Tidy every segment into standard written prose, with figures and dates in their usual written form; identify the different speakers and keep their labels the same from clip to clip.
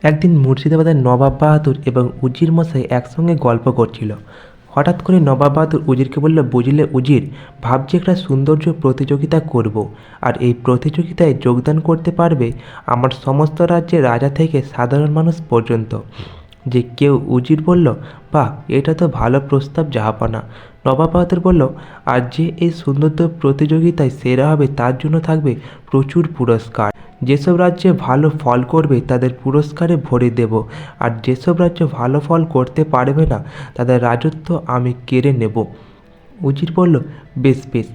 Speaker 1: একদিন মুর্শিদাবাদের নবাব বাহাদুর এবং উজির মশাই একসঙ্গে গল্প করছিল। হঠাৎ করে নবাব বাহাদুর উজিরকে বলল, বুঝলে উজির, ভাবছি একটা সৌন্দর্য প্রতিযোগিতা করব, আর এই প্রতিযোগিতায় যোগদান করতে পারবে আমার সমস্ত রাজ্যের রাজা থেকে সাধারণ মানুষ পর্যন্ত। যে কেউ। উজির বলল, বাহ, এটা তো ভালো প্রস্তাব জাহাপনা। নবাব বাহাদুর বলল, আর যে এই সৌন্দর্য প্রতিযোগিতায় সেরা হবে তার জন্য থাকবে প্রচুর পুরস্কার। যেসব রাজ্যে ভালো ফল করবে তাদের পুরস্কারে ভরে দেব, আর যেসব রাজ্য ভালো ফল করতে পারবে না তাদের রাজত্ব আমি কেড়ে নেব। উজির বলল, বেশ বেশ,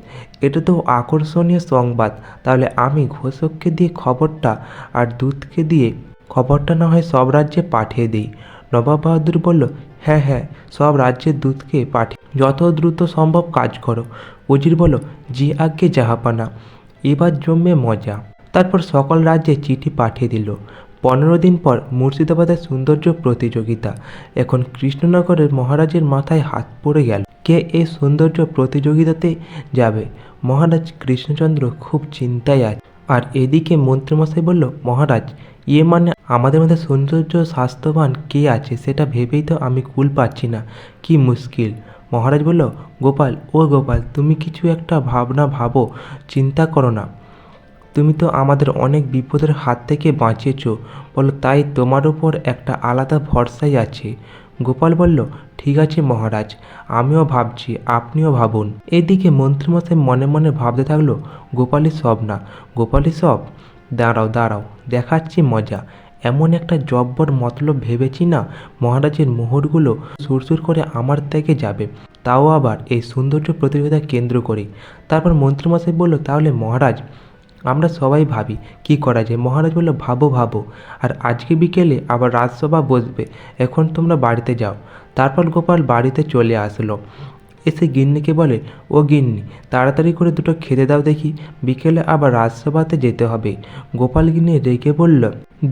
Speaker 1: এটা তো আকর্ষণীয় সংবাদ। তাহলে আমি ঘোষককে দিয়ে খবরটা আর দূতকে দিয়ে খবরটা না হয় সব রাজ্যে পাঠিয়ে দিই। নবাব বাহাদুর বলল, হ্যাঁ হ্যাঁ, সব রাজ্যের দূতকে পাঠিয়ে যত দ্রুত সম্ভব কাজ করো। উজির বলল, জি আজ্ঞে জাহাপানা। এবার জমবে মজা। তারপর সকল রাজ্যে চিঠি পাঠিয়ে দিল। 15 দিন পর মুর্শিদাবাদের সৌন্দর্য প্রতিযোগিতা। এখন কৃষ্ণনগরের মহারাজের মাথায় হাত পড়ে গেল, কে এই সৌন্দর্য প্রতিযোগিতাতে যাবে। মহারাজ কৃষ্ণচন্দ্র খুব চিন্তায় আছে। আর এদিকে মন্ত্রীমশাই বলল, মহারাজ, মানে আমাদের মধ্যে সৌন্দর্য স্বাস্থ্যবান কে আছে সেটা ভেবেই তো আমি কুল পাচ্ছি না, কি মুশকিল। মহারাজ বলল, গোপাল, ও গোপাল, তুমি কিছু একটা ভাবনা ভাবো, চিন্তা করো না। তুমি তো আমাদের অনেক বিপদের হাত থেকে বাঁচিয়েছ, বলো, তাই তোমার উপর একটা আলাদা ভরসাই আছে। গোপাল বলল, ঠিক আছে মহারাজ, আমিও ভাবছি, আপনিও ভাবুন। এদিকে মন্ত্রীমশাই মনে মনে ভাবতে থাকলো, গোপালই সব না, গোপালই সব। দাঁড়াও দাঁড়াও, দেখাচ্ছি মজা। এমন একটা জব্বর মতলব ভেবেছি না, মহারাজের মোহরগুলো সুরসুর করে আমার থেকে যাবে, তাও আবার এই সৌন্দর্য প্রতিযোগিতা কেন্দ্র করে। তারপর মন্ত্রীমশাই বলল, তাহলে মহারাজ, আমরা সবাই ভাবি কি করা যায়। মহারাজ বলল, ভাবো ভাবো, আর আজকে বিকেলে আবার রাজসভা বসবে, এখন তোমরা বাড়িতে যাও। তারপর গোপাল বাড়িতে চলে আসলো। এসে গিন্নিকে বলে, ও গিন্নি, তাড়াতাড়ি করে দুটো খেতে দাও দেখি, বিকেলে আবার রাজসভাতে যেতে হবে। গোপাল গিন্নি রেগে বলল,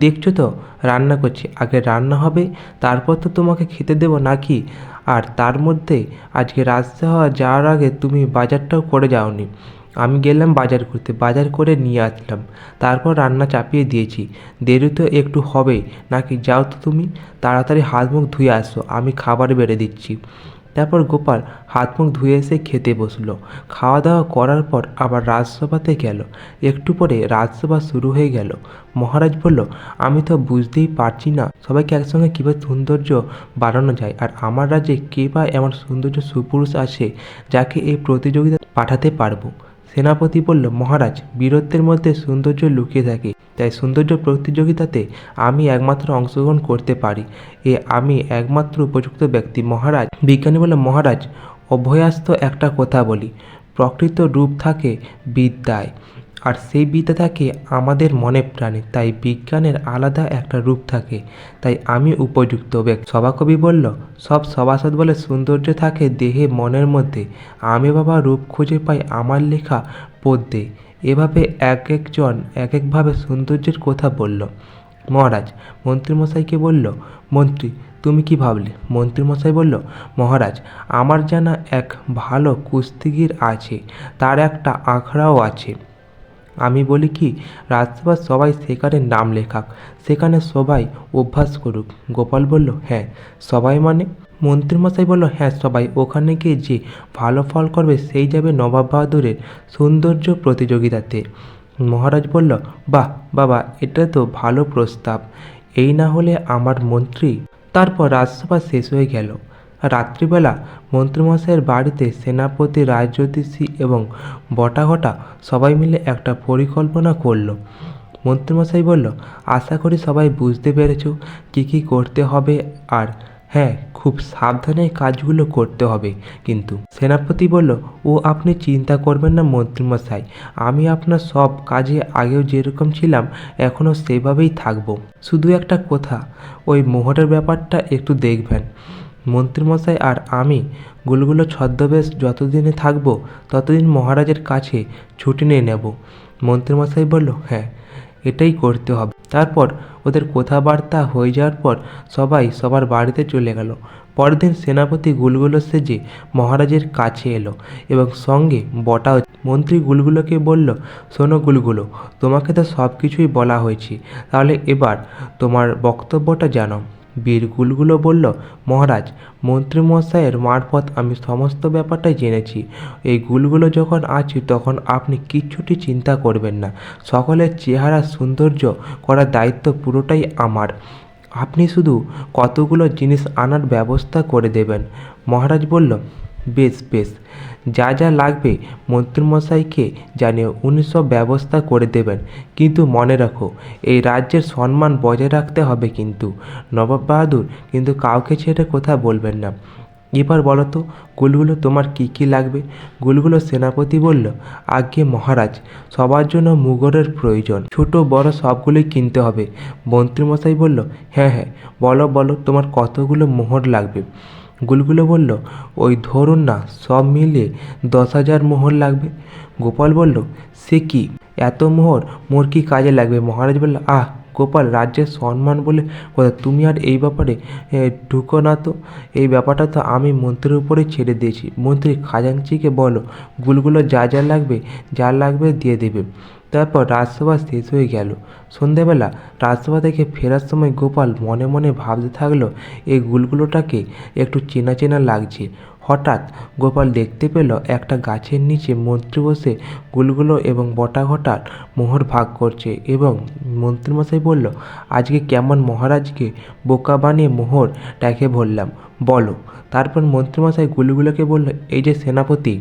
Speaker 1: দেখছো তো রান্না করছি, আগে রান্না হবে, তারপর তো তোমাকে খেতে দেবো নাকি? আর তার মধ্যে আজকে রাজসভা যাওয়ার আগে তুমি বাজারটাও করে যাওনি। আমি গেলাম বাজার করতে, বাজার করে নিয়ে আসলাম, তারপর রান্না চাপিয়ে দিয়েছি। দেরি তো একটু হবেই নাকি? যাও তো তুমি, তাড়াতাড়ি হাত মুখ ধুয়ে আসো, আমি খাবার বেড়ে দিচ্ছি। তারপর গোপাল হাত মুখ ধুয়ে এসে খেতে বসলো। খাওয়া দাওয়া করার পর আবার রাজসভাতে গেল। একটু পরে রাজসভা শুরু হয়ে গেল। মহারাজ বলল, আমি তো বুঝতেই পারছি না সবাইকে একসঙ্গে কীভাবে সৌন্দর্য বাড়ানো যায়, আর আমার রাজ্যে কে বা এমন সৌন্দর্য সুপুরুষ আছে যাকে এই প্রতিযোগিতা পাঠাতে পারবো। সেনাপতি বলল, মহারাজ, বীরত্বের মধ্যে সৌন্দর্য লুকিয়ে থাকে, তাই সৌন্দর্য প্রতিযোগিতাতে আমি একমাত্র অংশগ্রহণ করতে পারি, আমি একমাত্র উপযুক্ত ব্যক্তি। মহারাজ। বিজ্ঞানী বলল, মহারাজ, অভয়াস্ত একটা কথা বলি, প্রকৃত রূপ থাকে বিদ্যায়, আর সেই বিদ্যা থাকে আমাদের মনে প্রাণে, তাই বিজ্ঞানের আলাদা একটা রূপ থাকে, তাই আমি উপযুক্ত ব্যক্তি। সভাকবি বলল, সব সভাসদ বলে সৌন্দর্য থাকে দেহে মনের মধ্যে, আমি বাবা রূপ খুঁজে পাই আমার লেখা পদ্যে। এভাবে এক একজন এক একভাবে সৌন্দর্যের কথা বলল। মহারাজ মন্ত্রীমশাইকে বলল, মন্ত্রী, তুমি কি ভাবলে? মন্ত্রীমশাই বলল, মহারাজ, আমার জানা এক ভালো কুস্তিগীর আছে, তার একটা আখড়াও আছে। আমি বলি কি, রাজসভার সবাই সেখানে নাম লেখাক, সেখানে সবাই অভ্যাস করুক। গোপাল বলল, হ্যাঁ সবাই মানে? মন্ত্রীমশাই বলল, হ্যাঁ সবাই। ওখানে গিয়ে যে ভালো ফল করবে সেই যাবে নবাব বাহাদুরের সৌন্দর্য প্রতিযোগিতাতে। মহারাজ বলল, বাহ বাবা, এটা তো ভালো প্রস্তাব, এই না হলে আমার মন্ত্রী। তারপর রাজসভা শেষ হয়ে গেল। রাত্রিবেলা মন্ত্রীমশাইয়ের বাড়িতে সেনাপতি, রাজজ্যোতিষী এবং বটাঘটা সবাই মিলে একটা পরিকল্পনা করলো। মন্ত্রীমশাই বলল, আশা করি সবাই বুঝতে পেরেছ কী কী করতে হবে, আর হ্যাঁ, খুব সাবধানে কাজগুলো করতে হবে কিন্তু। সেনাপতি বলল, ও আপনি চিন্তা করবেন না মন্ত্রীমশাই, আমি আপনার সব কাজে আগেও যেরকম ছিলাম এখনও সেভাবেই থাকবো। শুধু একটা কথা, ওই মোহরের ব্যাপারটা একটু দেখবেন। মন্ত্রীমশাই আর আমি গুলগুলো ছদ্মবেশ যতদিনে থাকবো ততদিন মহারাজের কাছে ছুটি নিয়ে নেব। মন্ত্রীমশাই বলল, হ্যাঁ, এটাই করতে হবে। তারপর ওদের কথাবার্তা হয়ে যাওয়ার পর সবাই সবার বাড়িতে চলে গেল। পরের দিন সেনাপতি গুলগুলো সেজে মহারাজের কাছে এলো এবং সঙ্গে বটা। মন্ত্রী গুলগুলোকে বলল, শোনো গুলগুলো, তোমাকে তো সব কিছুই বলা হয়েছে, তাহলে এবার তোমার বক্তব্যটা জানাও। বীর গুলগুলো বলল, মহারাজ, মন্ত্রীমশাইয়ের মারফত আমি সমস্ত ব্যাপারটাই জেনেছি। এই গুলগুলো যখন আছে তখন আপনি কিচ্ছুটি চিন্তা করবেন না। সকলের চেহারা সৌন্দর্য করার দায়িত্ব পুরোটাই আমার। আপনি শুধু কতগুলো জিনিস আনার ব্যবস্থা করে দেবেন। মহারাজ বলল, বেশ বেশ, যা যা লাগবে মন্ত্রীমশাইকে জানিয়ে উনি সব ব্যবস্থা করে দেবেন। কিন্তু মনে রাখো, এই রাজ্যের সম্মান বজায় রাখতে হবে কিন্তু। নবাব বাহাদুর কিন্তু কাউকে ছেড়ে কথা বলবেন না। এবার বলো তো গুলগুলো, তোমার কি কি লাগবে? গুলগুলো সেনাপতি বলল, আজ্ঞে মহারাজ, সবার জন্য মুগুরের প্রয়োজন, ছোট বড় সবগুলোই কিনতে হবে। মন্ত্রীমশাই বলল, হ্যাঁ হ্যাঁ, বলো বলো, তোমার কতগুলো মোহর লাগবে? গুলগুলো বলল, ওই ধরুন না, সব মিলিয়ে 10,000 মোহর লাগবে। গোপাল বলল, সে কি, এত মোহর মোর কি কাজে লাগবে? মহারাজ বলল, আহ গোপাল, রাজ্যের সম্মান বলে কথা, তুমি আর এই ব্যাপারে ঢুকো না তো। এই ব্যাপারটা তো আমি মন্ত্রীর উপরেই ছেড়ে দিয়েছি। মন্ত্রী খাজাঞ্চিকে বলো, গুলগুলো যা যা লাগবে দিয়ে দেবে। তারপর রাজসভা শেষ হয়ে গেল। সন্ধেবেলা রাজসভা থেকে ফেরার সময় গোপাল মনে মনে ভাবতে থাকলো, এই গুলগুলোটাকে একটু চেনা চেনা লাগছে। হঠাৎ গোপাল দেখতে পেল একটা গাছের নিচে মন্ত্রী বসে গুলগুলো এবং বটা ঘটার মোহর ভাগ করছে এবং মন্ত্রীমশাই বলল, আজকে কেমন মহারাজকে বোকা বানিয়ে মোহর ট্যাকে ভরলাম, বলো। তারপর মন্ত্রীমশাই গুলগুলোকে বলল, এই যে সেনাপতি,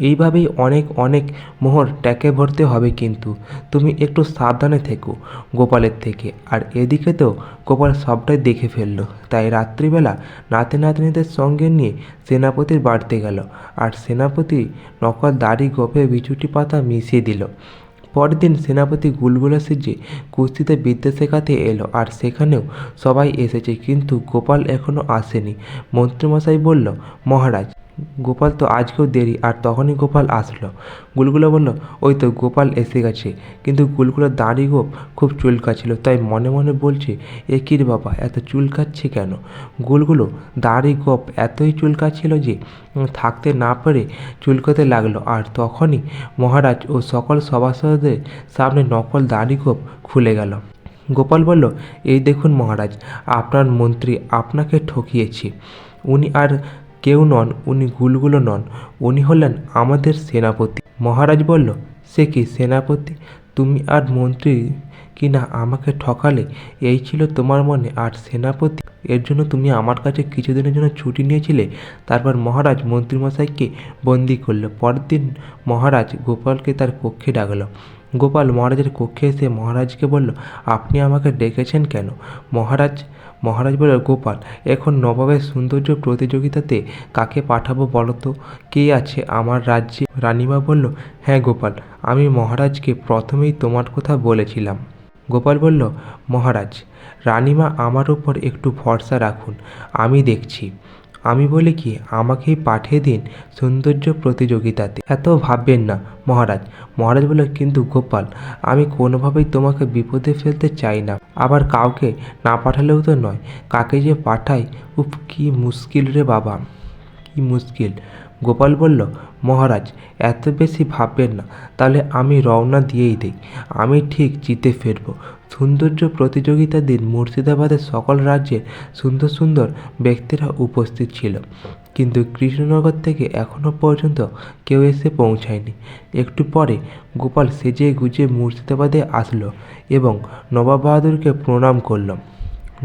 Speaker 1: এইভাবেই অনেক অনেক মোহর ট্যাকে ভরতে হবে, কিন্তু তুমি একটু সাবধানে থেকো গোপালের থেকে। আর এদিকে তো গোপাল সবটাই দেখে ফেললো, তাই রাত্রিবেলা নাতি নাতনিদের সঙ্গে নিয়ে সেনাপতির বাড়িতে গেল। আর সেনাপতি নকল দাড়ি গোপে বিছুটি পাতা মিশিয়ে দিল। পরের দিন সেনাপতি গুলগুলো সেজে কুস্তিতে বিদ্যা শেখাতে এলো, আর সেখানেও সবাই এসেছে, কিন্তু গোপাল এখনও আসেনি। মন্ত্রীমশাই বলল, মহারাজ, গোপাল তো আজকেও দেরি। আর তখনই গোপাল আসলো। গুলগুলো বলল, ওই তো গোপাল এসে গেছে। কিন্তু গুলগুলোর দাড়ি গোপ খুব চুলকাচ্ছিল, তাই মনে মনে বলছে, এ কি রে বাবা, এত চুলকাচ্ছে কেন? গুলগুলো দাড়ি গোপ এতই চুলকাচ্ছিল যে থাকতে না পেরে চুলকাতে লাগলো। আর তখনই মহারাজ ও সকল সভাসদদের সামনে নকল দাড়ি গোপ খুলে গেল। গোপাল বলল, এই দেখুন মহারাজ, আপনার মন্ত্রী আপনাকে ঠকিয়েছে। উনি আর কেউ নন, উনি গুলগুলো নন, উনি হলেন আমাদের সেনাপতি। মহারাজ বলল, সে কি সেনাপতি, তুমি আর মন্ত্রী কিনা আমাকে ঠকালে, এই ছিল তোমার মনে? আর সেনাপতি, এর জন্য তুমি আমার কাছে কিছুদিনের জন্য ছুটি নিয়েছিলে। তারপর মহারাজ মন্ত্রীমশাইকে বন্দি করলো। পরের দিন মহারাজ গোপালকে তার কক্ষে ডাকলো। গোপাল মহারাজের কক্ষে এসে মহারাজকে বলল, আপনি আমাকে ডেকেছেন কেন? মহারাজ বলল, গোপাল, এখন নবাবের সৌন্দর্য প্রতিযোগিতাতে কাকে পাঠাবো বলো তো? কে আছে আমার রাজ্যে? রানীমা বলল, হ্যাঁ গোপাল, আমি মহারাজকে প্রথমেই তোমার কথা বলেছিলাম। গোপাল বলল, মহারাজ, রানীমা আমার উপর একটু ভরসা রাখুন, আমি দেখছি। আমি বলি কি, আমাকেই পাঠিয়ে দিন সৌন্দর্য প্রতিযোগিতাতে, এত ভাববেন না মহারাজ। মহারাজ বলল, কিন্তু গোপাল, আমি কোনোভাবেই তোমাকে বিপদে ফেলতে চাই না, আবার কাউকে না পাঠালেও তো নয়। কাকে যে পাঠাই, উফ, কি মুশকিল রে বাবা, কি মুশকিল। গোপাল বলল, মহারাজ, এত বেশি ভাববেন না, তাহলে আমি রওনা দিয়েই দিই। আমি ঠিক জিতে ফিরব। সৌন্দর্য প্রতিযোগিতার দিন মুর্শিদাবাদের সকল রাজ্যের সুন্দর সুন্দর ব্যক্তিরা উপস্থিত ছিল, কিন্তু কৃষ্ণনগর থেকে এখনও পর্যন্ত কেউ এসে পৌঁছায়নি। একটু পরে গোপাল সেজে গুজে মুর্শিদাবাদে আসলো এবং নবাব বাহাদুরকে প্রণাম করল।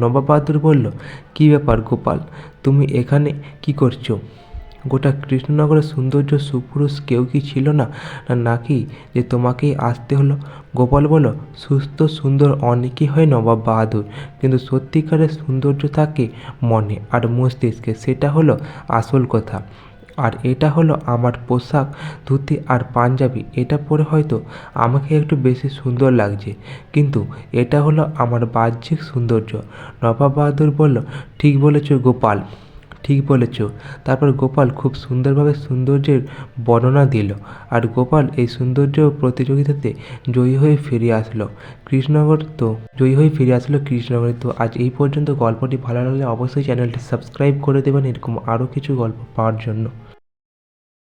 Speaker 1: নবাব বাহাদুর বলল, কী ব্যাপার গোপাল, তুমি এখানে কি করছো? গোটা কৃষ্ণনগরের সৌন্দর্য সুপুরুষ কেউ কি ছিল না, নাকি যে তোমাকেই আসতে হলো? গোপাল বলল, সুস্থ সুন্দর অনেকেই হয় নবাব বাহাদুর, কিন্তু সত্যিকারের সৌন্দর্য থাকে মনে আর মস্তিষ্কে, সেটা হলো আসল কথা। আর এটা হলো আমার পোশাক, ধুতি আর পাঞ্জাবি। এটা পরে হয়তো আমাকে একটু বেশি সুন্দর লাগছে, কিন্তু এটা হলো আমার বাহ্যিক সৌন্দর্য। নবাব বাহাদুর বলল, ঠিক বলেছ গোপাল, ঠিক বলেছ। তারপর গোপাল খুব সুন্দরভাবে সৌন্দর্যের বর্ণনা দিল, আর গোপাল এই সৌন্দর্য প্রতিযোগিতাতে জয়ী হয়ে ফিরে আসলো কৃষ্ণনগরে। তো আজ এই পর্যন্ত। গল্পটি ভালো লাগলে অবশ্যই চ্যানেলটি সাবস্ক্রাইব করে দেবেন এরকম আরও কিছু গল্প পাওয়ার জন্য।